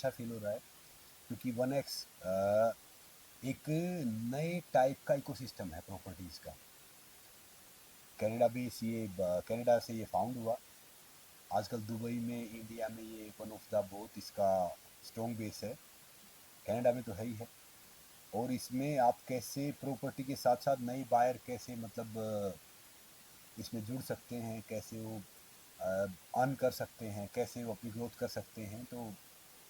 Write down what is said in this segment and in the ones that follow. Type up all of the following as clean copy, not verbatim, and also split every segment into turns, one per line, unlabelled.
अच्छा फील हो रहा है, क्योंकि 1x एक नए टाइप का इकोसिस्टम है प्रॉपर्टीज़ का। कनाडा बेस ये कनाडा से ये फाउंड हुआ। आजकल दुबई में, इंडिया में ये वन ऑफ द बहुत इसका स्ट्रॉन्ग बेस है। कनाडा में तो है ही है। और इसमें आप कैसे प्रॉपर्टी के साथ साथ नए बायर कैसे मतलब इसमें जुड़ सकते हैं, कैसे वो अर्न कर सकते हैं, कैसे वो अपनी ग्रोथ कर सकते हैं, तो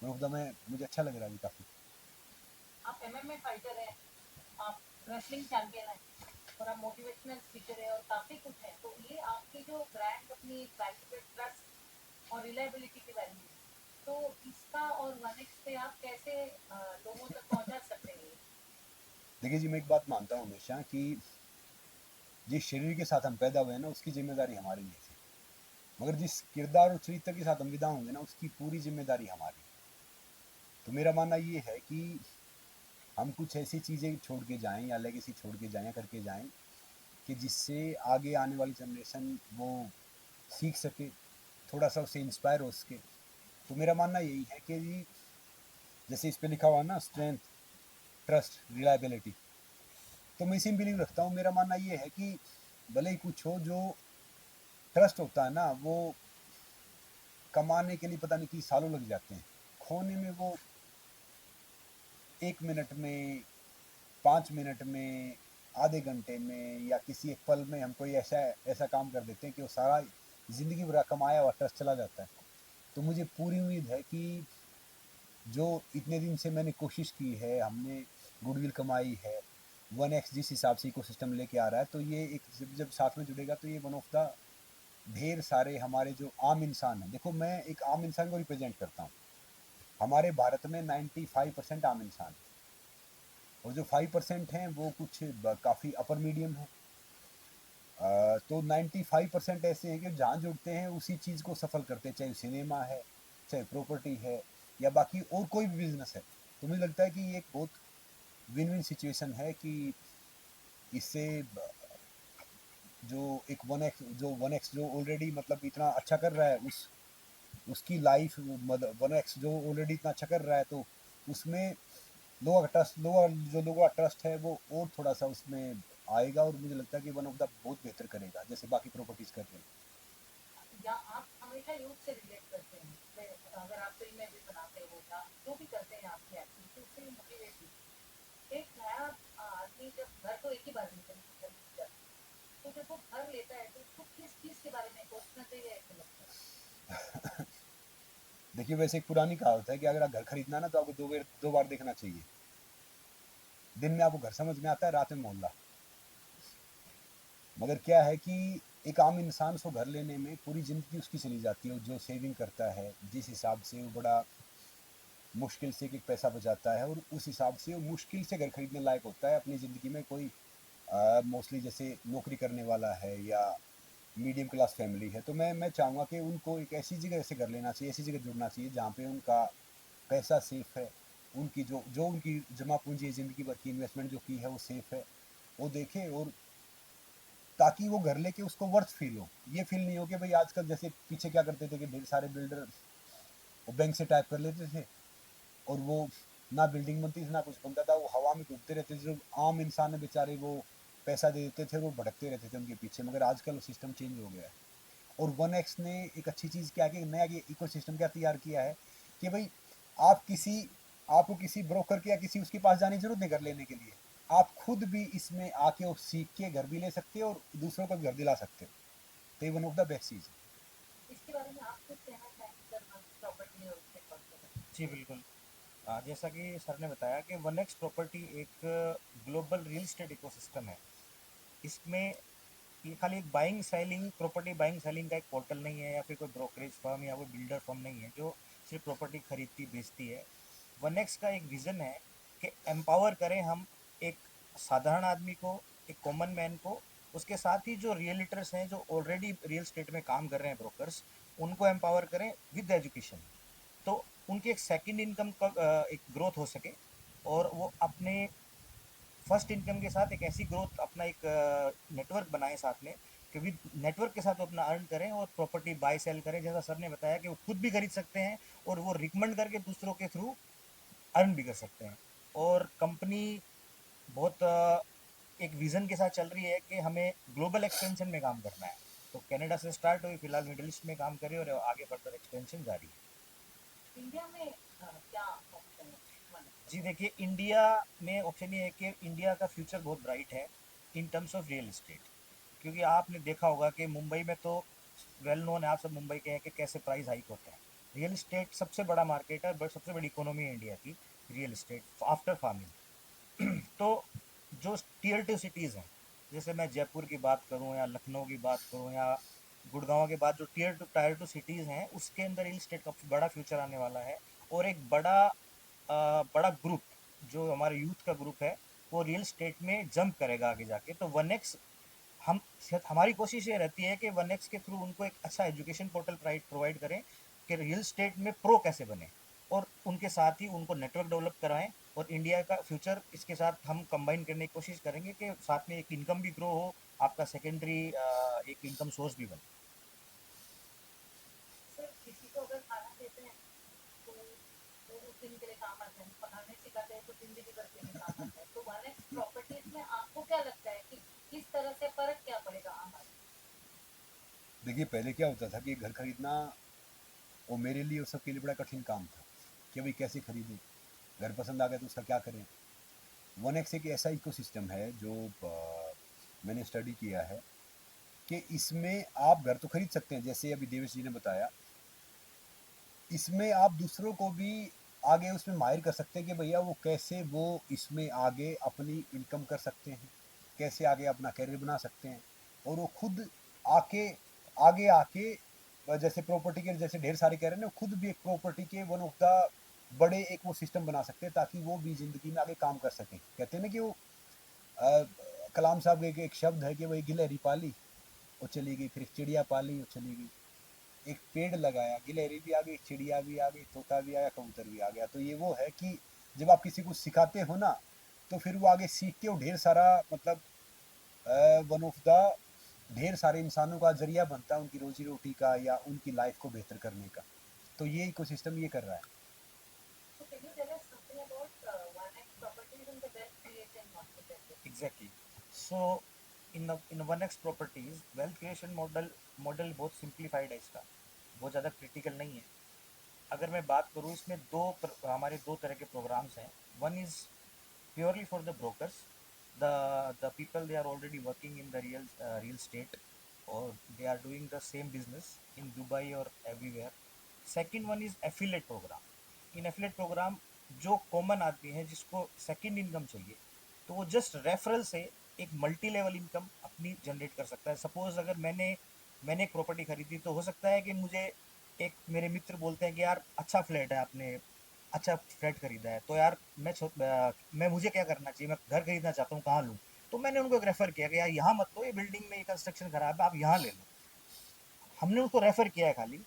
वन ऑफ द में मुझे अच्छा लग रहा है अभी काफ़ी।
आप एमएमए फाइटर हैं, आप रेसलिंग चैंपियन हैं और आप मोटिवेशनल स्पीकर है और काफ़ी कुछ है। तो ये आपकी जो ब्रांड अपनी वैल्यू पे ट्रस्ट और रिलायबिलिटी की वैल्यू, तो इसका और 1x पे आप कैसे लोगों तक पहुंचा सकते हैं?
देखिए जी, मैं एक बात मानता हूँ हमेशा कि जिस शरीर के साथ हम पैदा हुए हैं ना, उसकी जिम्मेदारी हमारी नहीं थी, मगर जिस किरदार और चरित्र के साथ हम विदा होंगे ना, उसकी पूरी जिम्मेदारी हमारी है। तो मेरा मानना ये है कि हम कुछ ऐसी चीज़ें छोड़ के जाएं या लेगेसी छोड़ के जाएं या करके जाएं कि जिससे आगे आने वाली जनरेशन वो सीख सके, थोड़ा सा उससे इंस्पायर हो सके। तो मेरा मानना यही है कि जी, जैसे इस पे लिखा हुआ है ना, स्ट्रेंथ, ट्रस्ट, रिलायबिलिटी, तो मैं इसी में बिलीव रखता हूँ। मेरा मानना ये है कि भले ही कुछ हो, जो ट्रस्ट होता है ना, वो कमाने के लिए पता नहीं कि सालों लग जाते हैं, खोने में वो 1 मिनट में, 5 मिनट में, आधे घंटे में या किसी एक पल में हम कोई ऐसा ऐसा काम कर देते हैं कि वो सारा जिंदगी भर कमाया हुआ ट्रस्ट चला जाता है। तो मुझे पूरी उम्मीद है कि जो इतने दिन से मैंने कोशिश की है, हमने गुडविल कमाई है, 1x जिस हिसाब से इकोसिस्टम लेके आ रहा है, तो ये एक जब जब साथ में जुड़ेगा तो ये वन ऑफ द ढेर सारे हमारे जो आम इंसान हैं। देखो, मैं एक आम इंसान को रिप्रेजेंट करता हूँ। हमारे भारत में 95% आम इंसान है, और जो 5% हैं वो कुछ काफ़ी अपर मीडियम है। तो 95% ऐसे हैं कि जहाँ जुड़ते हैं उसी चीज़ को सफल करते हैं, चाहे सिनेमा है, चाहे प्रॉपर्टी है, या बाकी और कोई भी बिजनेस है। तो मुझे लगता है कि ये एक बहुत विन विन सिचुएशन है कि इससे जो एक 1x जो ऑलरेडी मतलब इतना अच्छा कर रहा है, उसकी लाइफ, मतलब 1x जो ऑलरेडी इतना अच्छा कर रहा है, तो उसमें लोगों का ट्रस्ट है वो और थोड़ा सा उसमें आएगा, और मुझे लगता है कि वन ऑफ द बहुत बेहतर करेगा, जैसे बाकी प्रॉपर्टीज कर रहे हैं।
या आप हमेशा यूथ से रिलेट करते हैं, अगर आप फिल्म में भी बनाते हो या जो भी करते हैं आपकी एक्टिविटी, उससे मोटिवेट। एक नया आदमी जब घर तो एक ही बार लेता है, तो जब वो घर लेता है तो उसको किस चीज के बारे में सोचना चाहिए ऐसा लगता है?
देखिए, वैसे एक पुरानी कहावत है कि अगर आप घर खरीदना ना, तो आपको दो बार देखना चाहिए। दिन में आपको घर समझ में आता है, रात में मोहल्ला। मगर क्या है कि एक आम इंसान को घर लेने में पूरी ज़िंदगी उसकी चली जाती है। जो सेविंग करता है, जिस हिसाब से वो बड़ा मुश्किल से एक पैसा बचाता है, और उस हिसाब से वो मुश्किल से घर खरीदने लायक होता है अपनी ज़िंदगी में। कोई मोस्टली जैसे नौकरी करने वाला है या मीडियम क्लास फैमिली है, तो मैं चाहूँगा कि उनको एक ऐसी जगह से घर लेना चाहिए, ऐसी जगह जुड़ना चाहिए जहाँ पे उनका पैसा सेफ है, उनकी जो जो उनकी जमा पूंजी है, ज़िंदगी भर की इन्वेस्टमेंट जो की है वो सेफ है, वो देखे। और ताकि वो घर लेके उसको वर्थ फील हो। ये फील नहीं हो कि भाई आजकल जैसे पीछे क्या करते थे कि ढेर सारे बिल्डर वो बैंक से टाइप कर लेते थे, और वो ना बिल्डिंग बनती थी ना कुछ बनता था, वो हवा में घूमते रहते थे। जो आम इंसान है बेचारे, वो पैसा दे देते थे, वो भटकते रहते थे उनके पीछे। मगर आजकल सिस्टम चेंज हो गया है, और 1x ने एक अच्छी चीज़ क्या कि नया इको सिस्टम क्या तैयार किया है कि भाई आप किसी आपको किसी ब्रोकर के या किसी उसके पास जाने की जरूरत नहीं घर लेने के लिए। आप खुद भी इसमें आके और सीख के घर भी ले सकते हो और दूसरों को भी घर दिला सकते हो। तो ये वन ऑफ द बेस्ट चीज़ है।
इसके बारे में आप कुछ कहना चाहेंगे सर? प्रॉपर्टी और उसके कॉन्सेप्ट।
जी बिल्कुल। जैसा कि सर ने बताया कि 1x प्रॉपर्टी एक ग्लोबल रियल एस्टेट इकोसिस्टम है। इसमें ये खाली एक buying selling property buying selling का एक पोर्टल नहीं है, या फिर कोई ब्रोकरेज फर्म या कोई बिल्डर फर्म नहीं है जो सिर्फ प्रॉपर्टी खरीदती बेचती है। 1x का एक विज़न है कि एम्पावर करें हम एक साधारण आदमी को, एक कॉमन मैन को, उसके साथ ही जो रियलिटर्स हैं जो ऑलरेडी रियल स्टेट में काम कर रहे हैं, ब्रोकर्स, उनको एम्पावर करें विद एजुकेशन। तो उनकी एक सेकंड इनकम का एक ग्रोथ हो सके, और वो अपने फर्स्ट इनकम के साथ एक ऐसी ग्रोथ, अपना एक नेटवर्क बनाए साथ में, कि विद नेटवर्क के साथ वो अपना अर्न करें और प्रॉपर्टी बाय सेल करें, जैसा सर ने बताया कि वो खुद भी खरीद सकते हैं और वो रिकमेंड करके दूसरों के थ्रू अर्न भी कर सकते हैं। और कंपनी बहुत एक विजन के साथ चल रही है कि हमें ग्लोबल एक्सपेंशन में काम करना है। तो कनाडा से स्टार्ट हुई, फिलहाल मिडिल ईस्ट में काम कर रही है और आगे फर्दर एक्सपेंशन जारी है।
इंडिया में क्या ऑप्शन है वन
जी देखिए, इंडिया में ऑप्शन ये है कि इंडिया का फ्यूचर बहुत ब्राइट है in terms of real estate. क्योंकि आपने देखा होगा कि मुंबई में तो वेल नोन है, आप सब मुंबई के हैं कि कैसे प्राइस हाइक होते हैं। रियल इस्टेट सबसे बड़ा मार्केट है, बट सबसे बड़ी इकोनॉमी है इंडिया की रियल इस्टेट आफ्टर फार्मिंग। तो जो टीयर टू सिटीज़ हैं, जैसे मैं जयपुर की बात करूं या लखनऊ की बात करूं या गुड़गांव के बाद जो टायर टू सिटीज़ हैं, उसके अंदर रियल इस्टेट का बड़ा फ्यूचर आने वाला है। और एक बड़ा ग्रुप जो हमारे यूथ का ग्रुप है, वो रियल इस्टेट में जंप करेगा आगे जाके। तो वन एक्स हम हमारी कोशिश ये रहती है कि वन एक्स के थ्रू उनको एक अच्छा एजुकेशन पोर्टल प्रोवाइड करें कि रियल स्टेट में प्रो कैसे बने, और उनके साथ ही उनको नेटवर्क डेवलप कराएं। और इंडिया का फ्यूचर इसके साथ हम कंबाइन करने की कोशिश करेंगे कि साथ में एक इनकम भी ग्रो हो, आपका सेकेंडरी एक इनकम सोर्स भी बने।
सर किसी को अगर खाना देते हैं तो वो उस दिन के लिए काम आता है, पकाने सिखाते हैं तो जिंदगी भर के लिए काम आता है। तो वन एक्स प्रॉपर्टीज में आपको क्या लगता है कि किस तरह से फर्क क्या पड़ेगा आम आदमी?
देखिए पहले क्या होता था कि घर खरीदना वो मेरे लिए और सबके लिए बड़ा कठिन काम था कि भाई कैसे खरीदें, घर पसंद आ गया तो उसका क्या करें। वन एक्स एक ऐसा इकोसिस्टम है जो मैंने स्टडी किया है कि इसमें आप घर तो खरीद सकते हैं, जैसे अभी देवेश जी ने बताया। इसमें आप दूसरों को भी आगे उसमें माहिर कर सकते हैं कि भैया वो कैसे वो इसमें आगे अपनी इनकम कर सकते हैं, कैसे आगे अपना करियर बना सकते हैं। और वो खुद आके आगे आके जैसे प्रॉपर्टी के जैसे ढेर सारे कह रहे हैं ना, खुद भी एक प्रॉपर्टी के वन ऑफ द बड़े एक वो सिस्टम बना सकते हैं ताकि वो भी जिंदगी में आगे काम कर सकें। कहते हैं ना कि वो अ, कलाम साहब का एक शब्द है कि वही गिलहरी पाली वो चली गई, फिर एक चिड़िया पाली वो चली गई। एक पेड़ लगाया, गिलहरी भी आ गई, चिड़िया भी आ गई, तोता भी आया, कबूतर भी आ गया। तो ये वो है कि जब आप किसी को सिखाते हो ना, तो फिर वो आगे सीख के वो ढेर सारा मतलब वन ऑफ द ढेर सारे इंसानों का जरिया बनता है उनकी रोजी रोटी का या उनकी लाइफ को बेहतर करने का। तो ये इकोसिस्टम ये कर रहा है।
So can you tell us something about one X properties and the wealth creation market as well?
Exactly. So in one x properties wealth creation model बहुत सिंप्लीफाइड है इसका, बहुत ज़्यादा क्रिटिकल नहीं है। अगर मैं बात करूँ, इसमें हमारे दो तरह के प्रोग्राम्स हैं। One is purely for the brokers, the people they are already working in the real estate और they are doing the same business in Dubai और everywhere. Second one is affiliate programme. In affiliate programme जो common आदमी है जिसको second income चाहिए, तो वो just referral से एक मल्टी लेवल इनकम अपनी जनरेट कर सकता है। सपोज अगर मैंने एक प्रॉपर्टी खरीदी, तो हो सकता है कि मुझे एक मेरे मित्र बोलते हैं कि यार अच्छा फ्लैट है, आपने अच्छा फ्लैट खरीदा है, तो यार मैं मुझे क्या करना चाहिए, मैं घर खरीदना चाहता हूँ, कहाँ लूँ। तो मैंने उनको एक रेफ़र किया कि यार यहाँ मत लो, ये बिल्डिंग में ये कंस्ट्रक्शन खराब है, आप यहाँ ले लो। हमने उसको रेफ़र किया है खाली,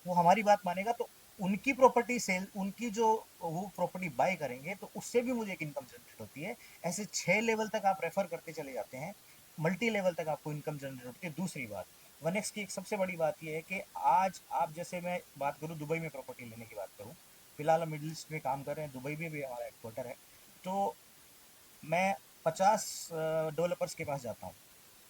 वो हमारी बात मानेगा तो उनकी प्रॉपर्टी सेल, उनकी जो वो प्रॉपर्टी बाय करेंगे तो उससे भी मुझे एक इनकम जनरेट होती है। ऐसे 6 लेवल तक आप रेफ़र करते चले जाते हैं, मल्टी लेवल तक आपको इनकम जनरेट होती है। दूसरी बात, वन एक्स की एक सबसे बड़ी बात यह है कि आज आप, जैसे मैं बात करूँ दुबई में प्रॉपर्टी लेने की बात करूँ, फिलहाल हम मिडिल ईस्ट में काम कर रहे हैं, दुबई में भी हमारा हेडक्वार्टर है। तो मैं 50 डेवलपर्स के पास जाता हूँ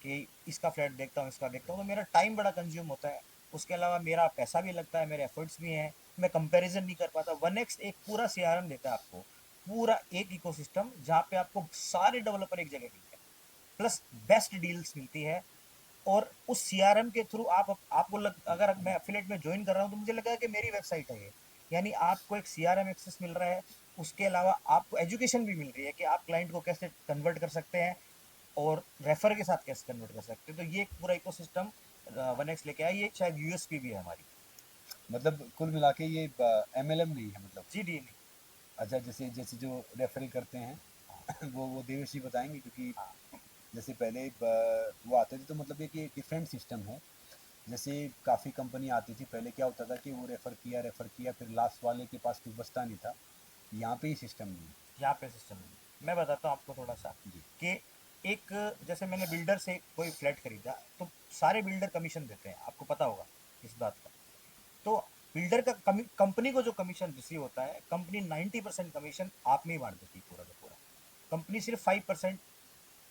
कि इसका फ्लैट देखता हूँ, इसका देखता हूँ, तो मेरा टाइम बड़ा कंज्यूम होता है। उसके अलावा मेरा पैसा भी लगता है, मेरे एफर्ट्स भी हैं, मैं कंपैरिजन नहीं कर पाता। वन एक्स एक पूरा सीआरएम देता है आपको, पूरा एक इकोसिस्टम जहाँ पे आपको सारे डेवलपर एक जगह मिलते हैं, प्लस बेस्ट डील्स मिलती है। और उस सीआरएम के थ्रू अगर मैं एफिलेट में ज्वाइन कर रहा हूँ तो मुझे लगा कि मेरी वेबसाइट है ये, यानी आपको एक सीआरएम एक्सेस मिल रहा है। उसके अलावा आपको एजुकेशन भी मिल रही है कि आप क्लाइंट को कैसे कन्वर्ट कर सकते हैं और रेफर के साथ कैसे कन्वर्ट कर सकते हैं। तो ये एक पूरा इकोसिस्टम वन एक्स लेके आया, ये शायद यूएसपी भी है हमारी।
मतलब कुल मिला के ये एमएलएम नहीं है मतलब।
जी डी नहीं।
अच्छा, जैसे जैसे जो रेफरल करते हैं वो देवेश जी बताएंगे, क्योंकि
हाँ।
जैसे पहले वो आते थे तो मतलब एक ये डिफरेंट सिस्टम है। जैसे काफ़ी कंपनी आती थी पहले, क्या होता था कि वो रेफ़र किया फिर लास्ट वाले के पास कुछ बचता नहीं था। यहाँ पे ये सिस्टम नहीं है।
यहाँ पे सिस्टम नहीं, मैं बताता हूँ आपको थोड़ा सा
जी।
कि एक जैसे मैंने बिल्डर से कोई फ्लैट खरीदा, तो सारे बिल्डर कमीशन देते हैं, आपको पता होगा इस बात का। तो बिल्डर का कंपनी को जो कमीशन रिसीव होता है, कंपनी 90% कमीशन आप में ही बांट देती है पूरा का पूरा। कंपनी सिर्फ 5%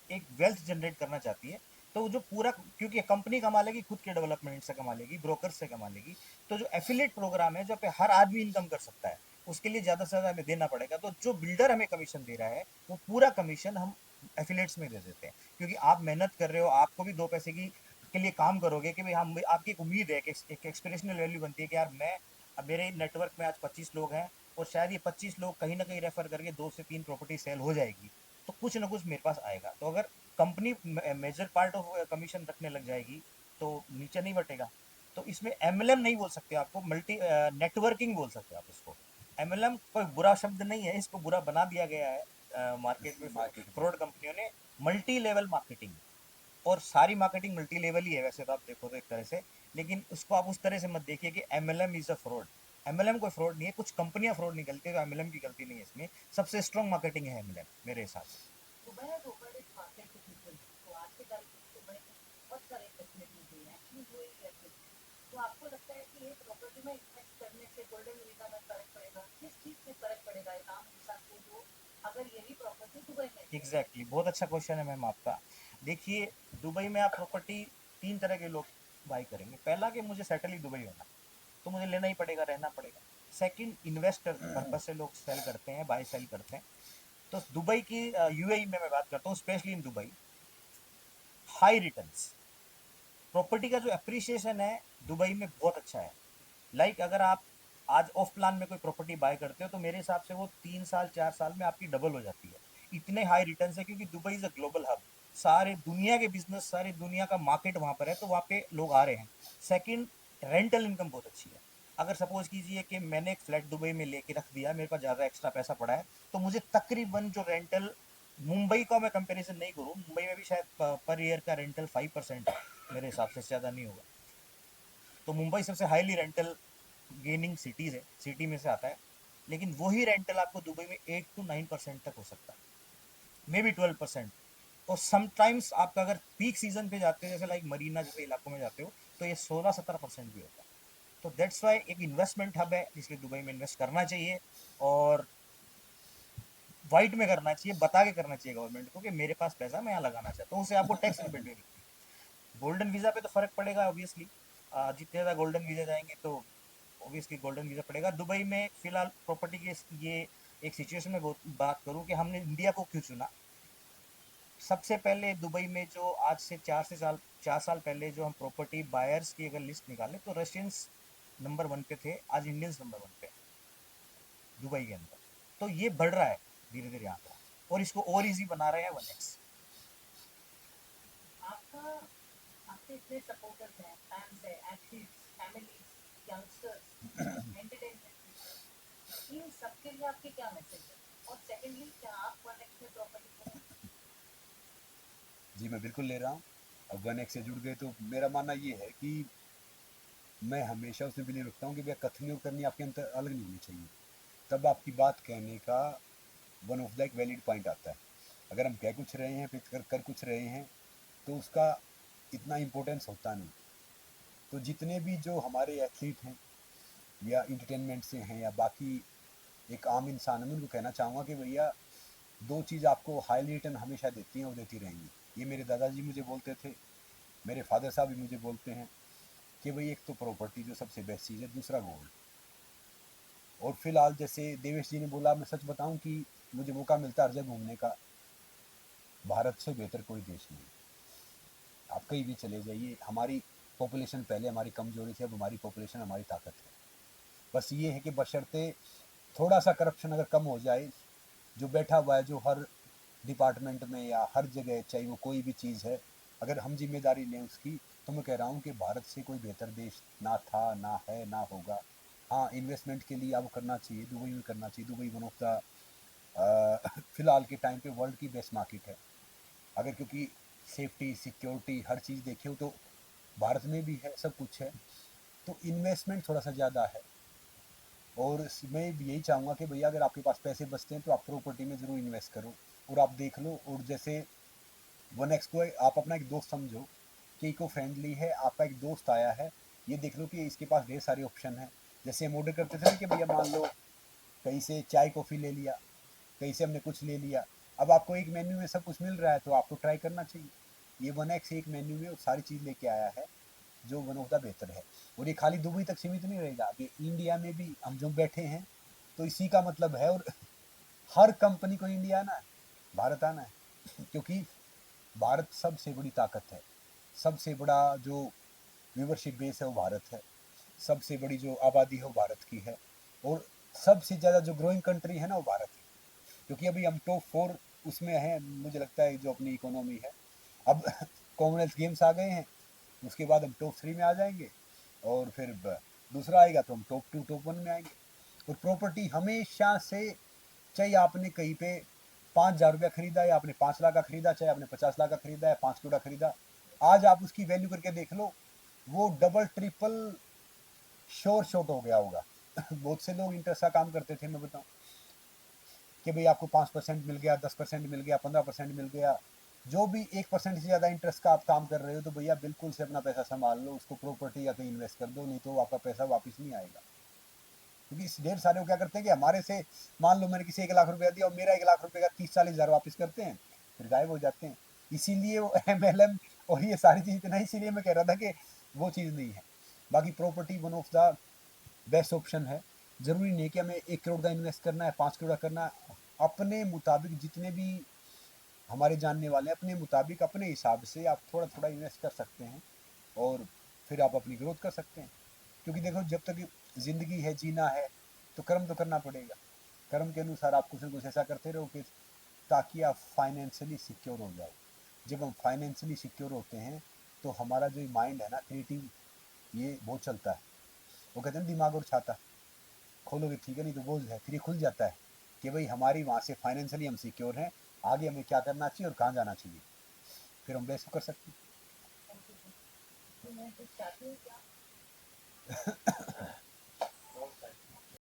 एक वेल्थ जनरेट करना चाहती है। तो जो पूरा, क्योंकि कंपनी कमा लेगी खुद के डेवलपमेंट से, कमा लेगी ब्रोकर से, कमा लेगी। तो जो एफिलिएट प्रोग्राम है, जो पे हर आदमी इनकम कर सकता है, उसके लिए ज़्यादा से ज़्यादा हमें देना पड़ेगा। तो जो बिल्डर हमें कमीशन दे रहा है, वो पूरा कमीशन हम एफिलिएट्स में दे देते हैं। क्योंकि आप मेहनत कर रहे हो, आपको भी दो पैसे की के लिए काम करोगे कि भाई हम, आपकी एक उम्मीद है, कि एक एक्सपिरेशनल वैल्यू बनती है कि यार मैं, अब मेरे नेटवर्क में आज 25 लोग हैं, और शायद ये 25 लोग कहीं ना कहीं रेफर करके 2 से 3 प्रॉपर्टी सेल हो जाएगी, तो कुछ ना कुछ मेरे पास आएगा। तो अगर company major part of commission रखने लग जाएगी, तो नीचे नहीं बटेगा। तो इसमें एमएलएम नहीं बोल सकते आपको, मल्टी नेटवर्किंग बोल सकते हो आप इसको। एमएलएम कोई बुरा शब्द नहीं है, इसको बुरा बना दिया गया है मार्केट में
मार्केट में।
फ्रॉड कंपनियों ने। मल्टी लेवल मार्केटिंग, और सारी मार्केटिंग मल्टी लेवल ही है वैसे तो आप देखो तो एक तरह से। लेकिन उसको आप उस तरह से मत देखिए कि MLM is a fraud. MLM कोई फ्रॉड नहीं है, कुछ कंपनियां फ्रॉड निकलती है, तो एमएलएम की गलती नहीं है इसमें। सबसे स्ट्रॉन्ग मार्केटिंग है एमएलएम मेरे हिसाब से।
Dubai has opened its market to people. तो आज के तारीख में दुबई में बहुत सारे फैसिलिटीज हुई हैं, एक्चुअली हुई है। तो आपको लगता है कि ये प्रॉपर्टी में इन्वेस्ट करने से गोल्डन वीजा में फर्क पड़ेगा? किस चीज़ से फर्क पड़ेगा एक आम इंसान को, जो अगर यही प्रॉपर्टी दुबई में है?
Exactly exactly. बहुत अच्छा क्वेश्चन है मैम आपका। देखिए, दुबई में आप प्रॉपर्टी, तीन तरह के लोग बाई करेंगे। पहला कि मुझे सेटल ही दुबई होना, तो मुझे लेना ही पड़ेगा, रहना पड़ेगा। सेकंड, इन्वेस्टर पर्पज से लोग सेल करते हैं, बाई सेल करते हैं। तो दुबई की, यूएई में मैं बात करता हूँ, specially in Dubai, high returns, property का जो अप्रिसिएशन है दुबई में बहुत अच्छा है। अगर आप आज ऑफ प्लान में कोई प्रॉपर्टी बाय करते हो, तो मेरे हिसाब से वो 3 साल 4 साल में आपकी डबल हो जाती है। इतने हाई रिटर्न है, क्योंकि Dubai is a global hub. सारे दुनिया के बिजनेस, सारी दुनिया का मार्केट वहाँ पर है, तो वहाँ पे लोग आ रहे हैं। सेकंड, रेंटल इनकम बहुत अच्छी है। अगर सपोज कीजिए कि मैंने एक फ्लैट दुबई में लेके रख दिया, मेरे पास ज़्यादा एक्स्ट्रा पैसा पड़ा है, तो मुझे तकरीबन जो रेंटल, मुंबई का मैं कंपैरिजन नहीं करूँ, मुंबई में भी शायद पर ईयर का रेंटल 5% है मेरे हिसाब से ज़्यादा नहीं होगा। तो मुंबई सबसे हाईली रेंटल गेनिंग सिटीज़ है, सिटी में से आता है। लेकिन वही रेंटल आपको दुबई में 8 to 9% तक हो सकता है, मे बी 12%। और समटाइम्स आपका अगर पीक सीजन पे जाते हो, जैसे लाइक मरीना जैसे इलाकों में जाते हो, तो ये 16-17% भी होता है। तो दैट्स वाई एक इन्वेस्टमेंट हब है, इसलिए दुबई में इन्वेस्ट करना चाहिए। और वाइट में करना चाहिए, बता के करना चाहिए गवर्नमेंट को कि मेरे पास पैसा, मैं यहाँ लगाना चाहता हूँ, उससे आपको टैक्स रिबेट भी मिलती है। गोल्डन वीज़ा पे तो फ़र्क पड़ेगा ऑब्वियसली, जितने ज़्यादा गोल्डन वीज़ा जाएंगे, तो ऑब्वियसली गोल्डन वीज़ा पड़ेगा। दुबई में फ़िलहाल प्रॉपर्टी की ये एक सिचुएशन में बात करूँ कि हमने इंडिया को क्यों चुना। सबसे पहले दुबई में जो आज से 4 साल पहले जो हम प्रॉपर्टी बायर्स की अगर लिस्ट निकालें, तो रशियंस नंबर 1 पे थे, आज इंडियंस नंबर 1 पे दुबई के अंदर। तो ये बढ़ रहा है धीरे धीरे आंकड़ा, और इसको और इजी बना रहे हैं 1x।
आपका, आपके इतने सपोर्टर्स हैं, फैंस हैं, athletes, families, youngsters, entertainment people, इन सबके लिए आपके क्या मैसेज है? और सेकेंडली, क्या आप 1x में प्रॉपर्टी करें?
जी मैं बिल्कुल ले रहा हूँ। अब 1x से जुड़ गए तो मेरा मानना ये है कि मैं हमेशा उसमें बिलीव रखता हूँ कि भैया कथनी और करनी आपके अंदर अलग नहीं होनी चाहिए। तब आपकी बात कहने का वन ऑफ द एक वैलिड पॉइंट आता है। अगर हम कह कुछ रहे हैं फिर कर कुछ रहे हैं, तो उसका इतना इम्पोर्टेंस होता नहीं। तो जितने भी जो हमारे एथलीट हैं या इंटरटेनमेंट से हैं या बाकी एक आम इंसान है, मैं उनको कहना चाहूँगा कि भैया दो चीज़ आपको हाईली रिटर्न हमेशा देती हैं और देती रहेंगी। ये मेरे दादाजी मुझे बोलते थे, मेरे फादर साहब भी मुझे बोलते हैं कि भाई एक तो प्रॉपर्टी जो सबसे बेस्ट चीज़ है, दूसरा गोल्ड। और फिलहाल जैसे देवेश जी ने बोला, मैं सच बताऊं कि मुझे मौका मिलता है हर जगह घूमने का। भारत से बेहतर कोई देश नहीं। आप कहीं भी चले जाइए, हमारी पॉपुलेशन पहले हमारी कमजोरी थी, अब हमारी पॉपुलेशन हमारी ताकत है। बस ये है कि बशर्ते थोड़ा सा करप्शन अगर कम हो जाए, जो बैठा हुआ है जो हर डिपार्टमेंट में या हर जगह, चाहे वो कोई भी चीज़ है, अगर हम जिम्मेदारी लें उसकी, तो मैं कह रहा हूँ कि भारत से कोई बेहतर देश ना था, ना है, ना होगा। हाँ, इन्वेस्टमेंट के लिए अब करना चाहिए, दुबई में करना चाहिए। दुबई वन ऑफ द फिलहाल के टाइम पे वर्ल्ड की बेस्ट मार्केट है। अगर क्योंकि सेफ्टी सिक्योरिटी हर चीज़ देखे हो तो भारत में भी है, सब कुछ है। तो इन्वेस्टमेंट थोड़ा सा ज़्यादा है। और मैं भी यही चाहूँगा कि भैया अगर आपके पास पैसे बचते हैं तो आप प्रॉपर्टी में ज़रूर इन्वेस्ट करो। और आप देख लो, और जैसे वन एक्स को आप अपना एक दोस्त समझो कि इको फ्रेंडली है, आपका एक दोस्त आया है, ये देख लो कि इसके पास ढेर सारे ऑप्शन हैं। जैसे हम ऑर्डर करते थे ना कि भैया मान लो कहीं से चाय कॉफ़ी ले लिया, कहीं से हमने कुछ ले लिया, अब आपको एक मेन्यू में सब कुछ मिल रहा है तो आपको ट्राई करना चाहिए। ये वन एक्स एक मेन्यू में सारी चीज़ लेके आया है जो वन ऑफ द बेहतर है। और ये खाली दुबई तक सीमित नहीं रहेगा, ये इंडिया में भी हम जो बैठे हैं तो इसी का मतलब है। और हर कंपनी को इंडिया आना है, भारत आना है, क्योंकि भारत सबसे बड़ी ताकत है, सबसे बड़ा जो व्यूवरशिप बेस है वो भारत है, सबसे बड़ी जो आबादी है वो भारत की है, और सबसे ज़्यादा जो ग्रोइंग कंट्री है ना वो भारत है। क्योंकि अभी हम टॉप 4 उसमें हैं, मुझे लगता है जो अपनी इकोनॉमी है। अब कॉमनवेल्थ गेम्स आ गए हैं, उसके बाद हम टॉप 3 में आ जाएंगे, और फिर दूसरा आएगा तो हम टॉप 2 टॉप 1 में आएंगे। और प्रॉपर्टी हमेशा से, चाहे आपने कहीं पे 5,000 रुपया खरीदा या आपने 5 लाख का खरीदा, चाहे आपने 50 लाख का खरीदा या 5 करोड़ का खरीदा, आज आप उसकी वैल्यू करके देख लो, वो डबल ट्रिपल श्योर शॉट हो गया होगा। बहुत से लोग इंटरेस्ट का काम करते थे, मैं बताऊं कि भाई आपको 5% मिल गया, 10% मिल गया, 15% मिल गया, जो भी 1% से ज़्यादा इंटरेस्ट का आप काम कर रहे हो तो भैया बिल्कुल से अपना पैसा संभाल लो, उसको प्रॉपर्टी या कहीं इन्वेस्ट कर दो, नहीं तो आपका पैसा वापस नहीं आएगा। क्योंकि इस ढेर सारे वो क्या करते हैं कि हमारे से, मान लो मैंने किसी 1 लाख रुपया दिया और मेरा 1 लाख रुपये का 30-40 हज़ार वापस करते हैं, फिर गायब हो जाते हैं। इसीलिए वो MLM और ये सारी चीज़ इतना, इसीलिए मैं कह रहा था कि वो चीज़ नहीं है। बाकी property one of the best option है। ज़रूरी नहीं है कि हमें 1 करोड़ का इन्वेस्ट करना है, 5 करोड़ का करना है। अपने मुताबिक जितने भी हमारे जानने वाले हैं, अपने मुताबिक अपने हिसाब से आप थोड़ा थोड़ा इन्वेस्ट कर सकते हैं, और फिर आप अपनी ग्रोथ कर सकते हैं। क्योंकि देखो, जब तक ज़िंदगी है, जीना है, तो कर्म तो करना पड़ेगा। कर्म के अनुसार आप कुछ न कुछ ऐसा करते रहो कि ताकि आप फाइनेंशियली सिक्योर हो जाओ। जब हम फाइनेंशियली सिक्योर होते हैं तो हमारा जो माइंड है ना, क्रिएटिव, ये बहुत चलता है। वो कहते हैं दिमाग और छाता खोलोगे ठीक है, नहीं तो बोझ है। फिर ये खुल जाता है कि भाई हमारी वहाँ से फाइनेंशियली हम सिक्योर हैं, आगे हमें क्या करना चाहिए और कहाँ जाना चाहिए, फिर हम बेस्ट कर सकते हैं।
Thank you. तो मैं कुछ चाहती हूँ क्या?